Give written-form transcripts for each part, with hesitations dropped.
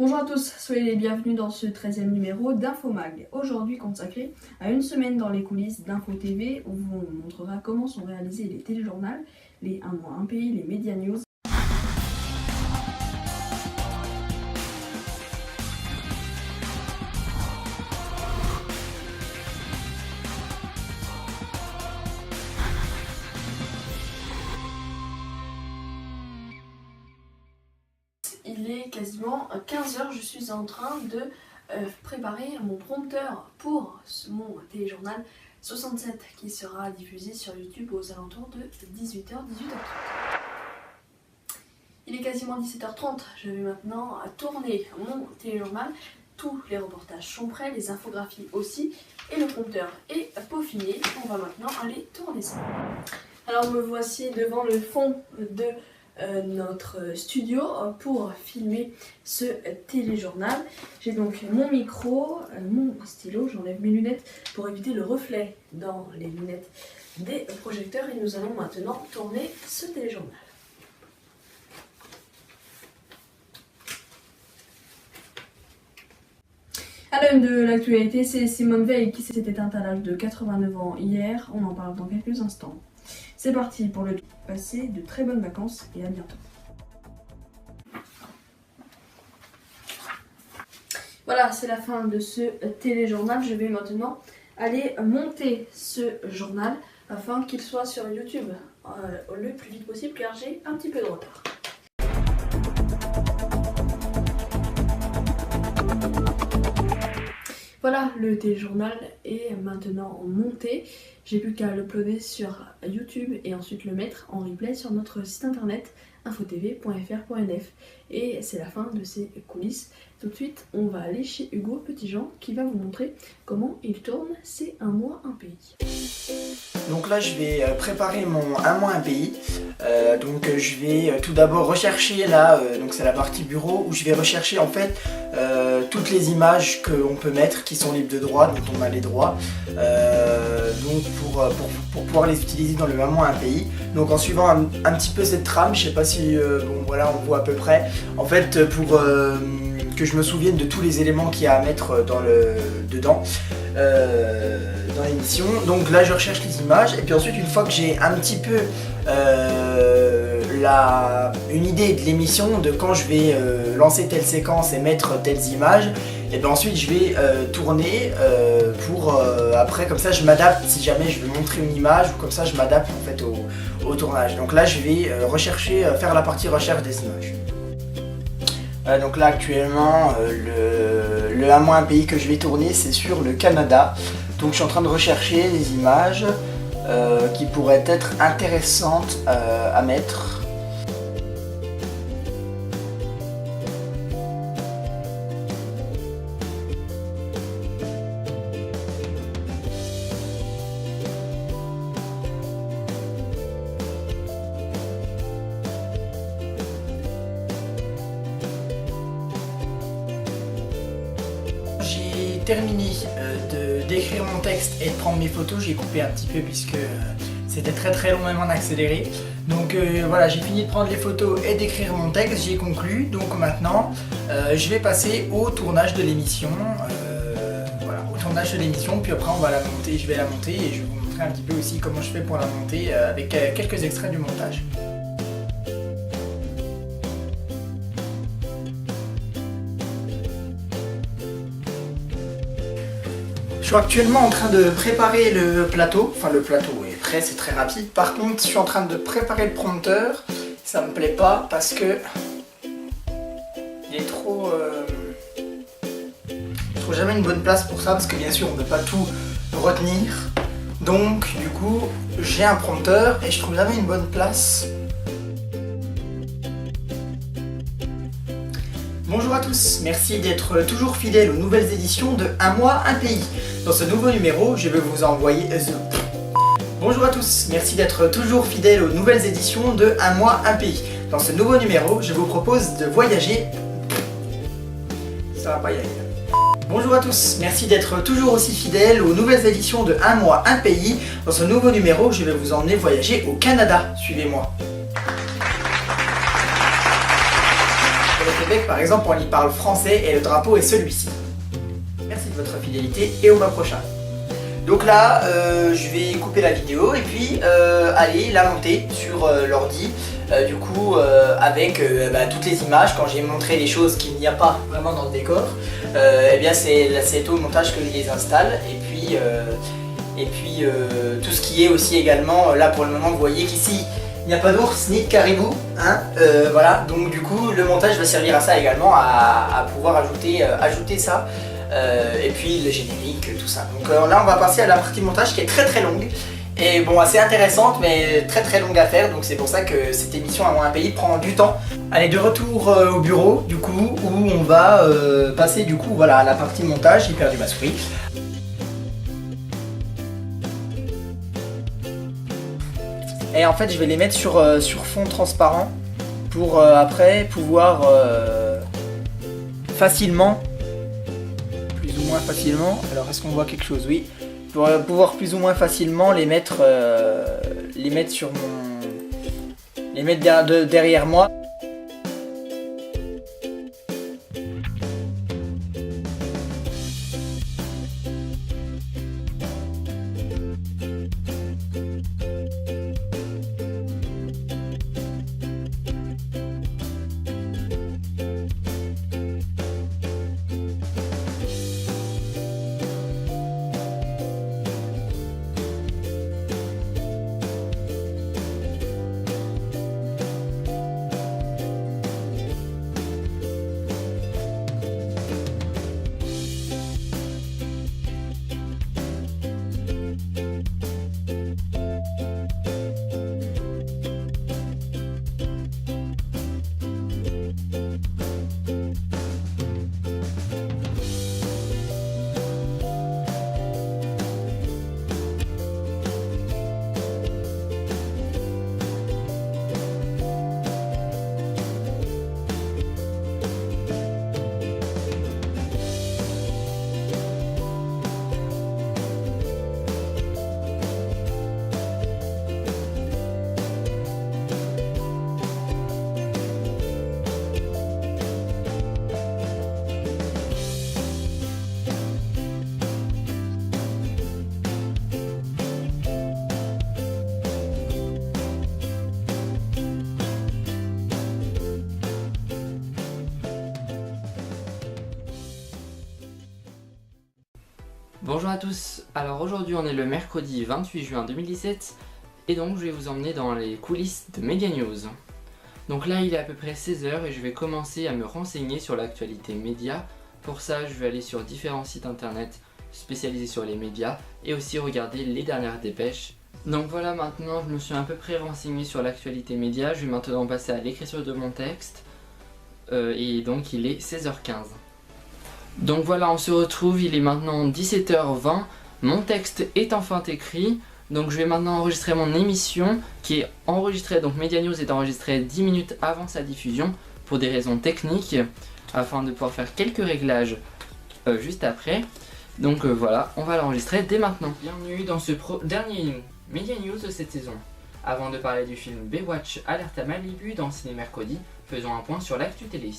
Bonjour à tous, soyez les bienvenus dans ce 13e numéro d'Infomag. Aujourd'hui consacré à une semaine dans les coulisses d'Info TV où on vous montrera comment sont réalisés les téléjournaux, les Un mois un pays, les média news. Il est quasiment 15h, je suis en train de préparer mon prompteur pour mon téléjournal 67 qui sera diffusé sur YouTube aux alentours de 18h, 18h30. Il est quasiment 17h30, je vais maintenant tourner mon téléjournal. Tous les reportages sont prêts, les infographies aussi, et le prompteur est peaufiné. On va maintenant aller tourner ça. Alors me voici devant le fond de notre studio pour filmer ce téléjournal. J'ai donc mon micro, mon stylo, j'enlève mes lunettes pour éviter le reflet dans les lunettes des projecteurs et nous allons maintenant tourner ce téléjournal. À la une de l'actualité, c'est Simone Veil qui s'est éteinte à l'âge de 89 ans hier. On en parle dans quelques instants. C'est parti pour le passé, de très bonnes vacances et à bientôt. Voilà, c'est la fin de ce téléjournal. Je vais maintenant aller monter ce journal afin qu'il soit sur YouTube le plus vite possible car j'ai un petit peu de retard. Voilà, le téléjournal est maintenant monté. J'ai plus qu'à l'uploader sur YouTube et ensuite le mettre en replay sur notre site internet infotv.fr.nf. Et c'est la fin de ces coulisses. Tout de suite, on va aller chez Hugo Petitjean qui va vous montrer comment il tourne C'est un mois un pays. Donc là je vais préparer mon Un mois un pays. Je vais tout d'abord rechercher là, donc c'est la partie bureau où je vais rechercher en fait toutes les images qu'on peut mettre qui sont libres de droit, dont on a les droits, donc pour pouvoir les utiliser dans le Un mois un pays. Donc en suivant un petit peu cette trame, je sais pas si bon voilà on voit à peu près, en fait pour que je me souvienne de tous les éléments qu'il y a à mettre dedans dans l'émission. Donc là je recherche les images et puis ensuite une fois que j'ai un petit peu une idée de l'émission, de quand je vais lancer telle séquence et mettre telles images, et bien ensuite je vais tourner pour après comme ça je m'adapte si jamais je veux montrer une image ou comme ça je m'adapte en fait au tournage. Donc là je vais faire la partie recherche des images. Donc là actuellement le Un mois un pays que je vais tourner c'est sur le Canada. Donc je suis en train de rechercher des images qui pourraient être intéressantes à mettre. J'ai terminé d'écrire mon texte et de prendre mes photos. J'ai coupé un petit peu puisque c'était très long même en accéléré. Donc voilà, j'ai fini de prendre les photos et d'écrire mon texte, j'ai conclu. Donc maintenant je vais passer au tournage de l'émission. Voilà, au tournage de l'émission, puis après on va la monter, je vais la monter et je vais vous montrer un petit peu aussi comment je fais pour la monter avec quelques extraits du montage. Je suis actuellement en train de préparer le plateau, enfin le plateau est prêt, c'est très rapide. Par contre, je suis en train de préparer le prompteur, ça me plaît pas parce que il est trop... je trouve jamais une bonne place pour ça parce que bien sûr on ne peut pas tout retenir. Donc du coup, j'ai un prompteur et je trouve jamais une bonne place. Bonjour à tous, merci d'être toujours fidèles aux nouvelles éditions de Un mois un pays. Dans ce nouveau numéro, je vais vous envoyer... Bonjour à tous, merci d'être toujours fidèles aux nouvelles éditions de Un mois un pays. Dans ce nouveau numéro, je vous propose de voyager... Ça va pas y aller. Bonjour à tous, merci d'être toujours aussi fidèles aux nouvelles éditions de Un mois un pays. Dans ce nouveau numéro, je vais vous emmener voyager au Canada. Suivez-moi. le Québec, par exemple, on y parle français et le drapeau est celui-ci. Merci de votre fidélité et au mois prochain. Donc là, je vais couper la vidéo et puis aller la monter sur l'ordi. Du coup, avec toutes les images, quand j'ai montré les choses qu'il n'y a pas vraiment dans le décor, eh bien c'est au montage que je les installe. Et puis tout ce qui est aussi également, là pour le moment, vous voyez qu'ici, il n'y a pas d'ours ni de caribou. Hein, voilà, donc du coup, le montage va servir à ça également, à pouvoir ajouter ça. Et puis le générique, tout ça. Donc là on va passer à la partie montage qui est très longue et bon, assez intéressante mais très longue à faire, donc c'est pour ça que cette émission à moins un pays prend du temps. Allez, de retour au bureau du coup, où on va passer du coup voilà à la partie montage. J'ai perdu ma souris. Et en fait je vais les mettre sur fond transparent pour après pouvoir facilement, alors est-ce qu'on voit quelque chose? Oui, pour pouvoir plus ou moins facilement les mettre sur derrière moi. Bonjour à tous, alors aujourd'hui on est le mercredi 28 juin 2017 et donc je vais vous emmener dans les coulisses de Media News. Donc là il est à peu près 16h et je vais commencer à me renseigner sur l'actualité média. Pour ça je vais aller sur différents sites internet spécialisés sur les médias et aussi regarder les dernières dépêches. Donc voilà, maintenant je me suis à peu près renseigné sur l'actualité média, je vais maintenant passer à l'écriture de mon texte et donc il est 16h15. Donc voilà, on se retrouve, il est maintenant 17h20, mon texte est enfin écrit, donc je vais maintenant enregistrer mon émission qui est enregistrée, donc Media News est enregistrée 10 minutes avant sa diffusion pour des raisons techniques, afin de pouvoir faire quelques réglages juste après. Donc voilà, on va l'enregistrer dès maintenant. Bienvenue dans ce dernier Media News de cette saison. Avant de parler du film Baywatch Alerte à Malibu dans Ciné Mercredi, faisons un point sur l'actu télé.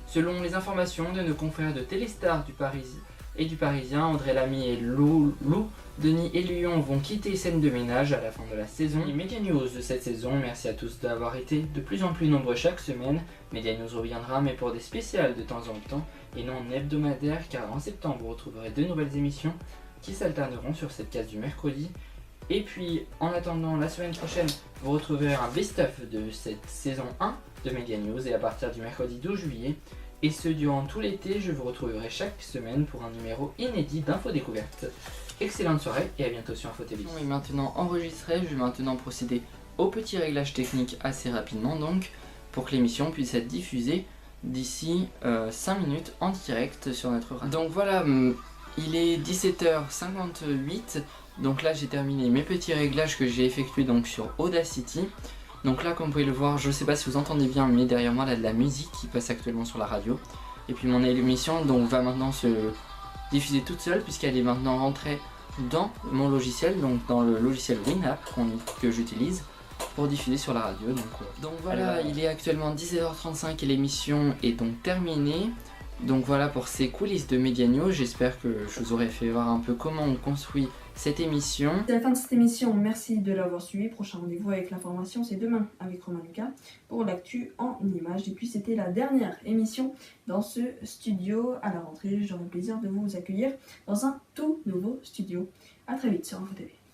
Selon les informations de nos confrères de Téléstar du Parisien, André Lamy et Lou, Denis et Lyon vont quitter scène de ménage à la fin de la saison. Les Media News de cette saison, merci à tous d'avoir été de plus en plus nombreux chaque semaine. Media News reviendra mais pour des spéciales de temps en temps et non hebdomadaires, car en septembre vous retrouverez deux nouvelles émissions qui s'alterneront sur cette case du mercredi. Et puis en attendant la semaine prochaine, vous retrouverez un best-of de cette saison 1 de Media News et à partir du mercredi 12 juillet. Et ce durant tout l'été, je vous retrouverai chaque semaine pour un numéro inédit d'Info Découverte. Excellente soirée et à bientôt sur Info TV. Et maintenant enregistré, je vais maintenant procéder au petit réglage technique assez rapidement donc pour que l'émission puisse être diffusée d'ici 5 minutes en direct sur notre radio. Donc voilà, il est 17h58, donc là j'ai terminé mes petits réglages que j'ai effectués donc sur Audacity. Donc là comme vous pouvez le voir, je ne sais pas si vous entendez bien mais derrière moi là de la musique qui passe actuellement sur la radio. Et puis mon émission donc va maintenant se diffuser toute seule puisqu'elle est maintenant rentrée dans mon logiciel, donc dans le logiciel Winamp que j'utilise. pour diffuser sur la radio. Donc voilà, il est actuellement 17h35 et l'émission est donc terminée. Donc voilà pour ces coulisses de Media News, j'espère que je vous aurai fait voir un peu comment on construit cette émission. C'est la fin de cette émission, merci de l'avoir suivi. Prochain rendez-vous avec l'information, c'est demain avec Romain Lucas pour l'actu en images. Et puis c'était la dernière émission dans ce studio. À la rentrée, j'aurai le plaisir de vous accueillir dans un tout nouveau studio. A très vite sur InfoTV.